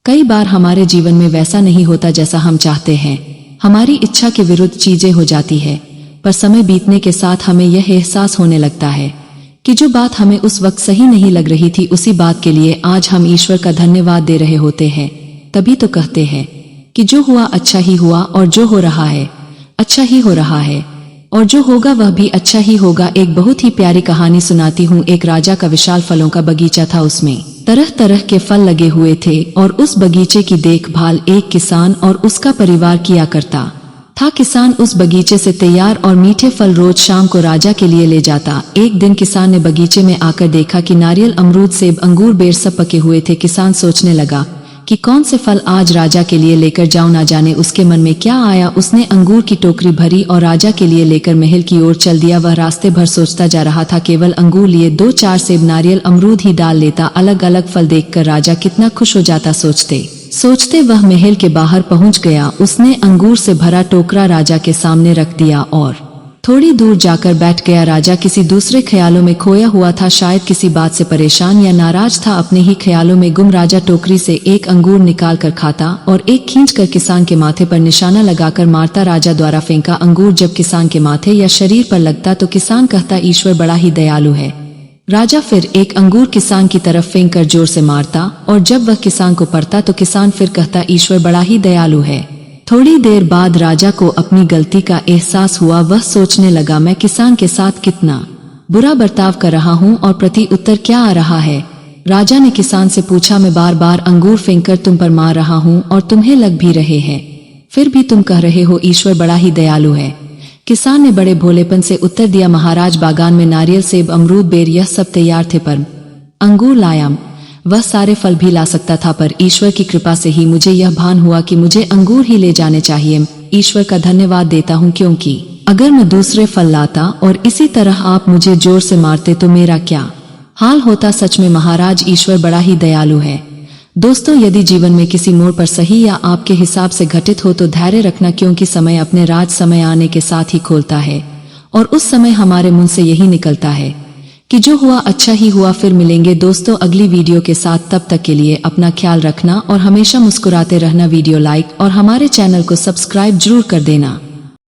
कई बार हमारे जीवन में वैसा नहीं होता जैसा हम चाहते हैं, हमारी इच्छा के विरुद्ध चीजें हो जाती है। पर समय बीतने के साथ हमें यह एहसास होने लगता है कि जो बात हमें उस वक्त सही नहीं लग रही थी, उसी बात के लिए आज हम ईश्वर का धन्यवाद दे रहे होते हैं। तभी तो कहते हैं कि जो हुआ अच्छा ही हुआ, और जो हो रहा है अच्छा ही हो रहा है, और जो होगा वह भी अच्छा ही होगा। एक बहुत ही प्यारी कहानी सुनाती हूँ। एक राजा का विशाल फलों का बगीचा था, उसमें तरह तरह के फल लगे हुए थे और उस बगीचे की देखभाल एक किसान और उसका परिवार किया करता था। किसान उस बगीचे से तैयार और मीठे फल रोज शाम को राजा के लिए ले जाता। एक दिन किसान ने बगीचे में आकर देखा कि नारियल, अमरूद, सेब, अंगूर, बेर सब पके हुए थे। किसान सोचने लगा कि कौन से फल आज राजा के लिए लेकर जाऊं। ना जाने उसके मन में क्या आया, उसने अंगूर की टोकरी भरी और राजा के लिए लेकर महल की ओर चल दिया। वह रास्ते भर सोचता जा रहा था, केवल अंगूर लिए 2-4 सेब, नारियल, अमरूद ही डाल लेता। अलग अलग फल देखकर राजा कितना खुश हो जाता। सोचते सोचते वह महल के बाहर पहुंच गया। उसने अंगूर से भरा टोकरा राजा के सामने रख दिया और थोड़ी दूर जाकर बैठ गया। राजा किसी दूसरे ख्यालों में खोया हुआ था, शायद किसी बात से परेशान या नाराज था। अपने ही ख्यालों में गुम राजा टोकरी से एक अंगूर निकाल कर खाता और एक खींचकर किसान के माथे पर निशाना लगाकर मारता। राजा द्वारा फेंका अंगूर जब किसान के माथे या शरीर पर लगता तो किसान कहता, ईश्वर बड़ा ही दयालु है। राजा फिर एक अंगूर किसान की तरफ फेंक कर जोर से मारता और जब वह किसान को पड़ता तो किसान फिर कहता, ईश्वर बड़ा ही दयालु है। थोड़ी देर बाद राजा को अपनी गलती का एहसास हुआ। वह सोचने लगा, मैं किसान के साथ कितना बुरा बर्ताव कर रहा हूँ और प्रति उत्तर क्या आ रहा है। राजा ने किसान से पूछा, मैं बार बार अंगूर फेंककर तुम पर मार रहा हूँ और तुम्हें लग भी रहे हैं, फिर भी तुम कह रहे हो ईश्वर बड़ा ही दयालु है। किसान ने बड़े भोलेपन से उत्तर दिया, महाराज, बागान में नारियल, सेब, अमरूद, बेर यह सब तैयार थे, पर अंगूर लाया वह सारे फल भी ला सकता था, पर ईश्वर की कृपा से ही मुझे यह भान हुआ कि मुझे अंगूर ही ले जाने चाहिए। ईश्वर का धन्यवाद देता हूँ, क्योंकि अगर मैं दूसरे फल लाता और इसी तरह आप मुझे जोर से मारते तो मेरा क्या हाल होता। सच में महाराज, ईश्वर बड़ा ही दयालु है। दोस्तों, यदि जीवन में किसी मोड़ पर सही या आपके हिसाब से घटित हो तो धैर्य रखना, क्योंकि समय अपने राज समय आने के साथ ही खोलता है और उस समय हमारे मुंह से यही निकलता है कि जो हुआ अच्छा ही हुआ। फिर मिलेंगे दोस्तों अगली वीडियो के साथ, तब तक के लिए अपना ख्याल रखना और हमेशा मुस्कुराते रहना। वीडियो लाइक और हमारे चैनल को सब्सक्राइब जरूर कर देना।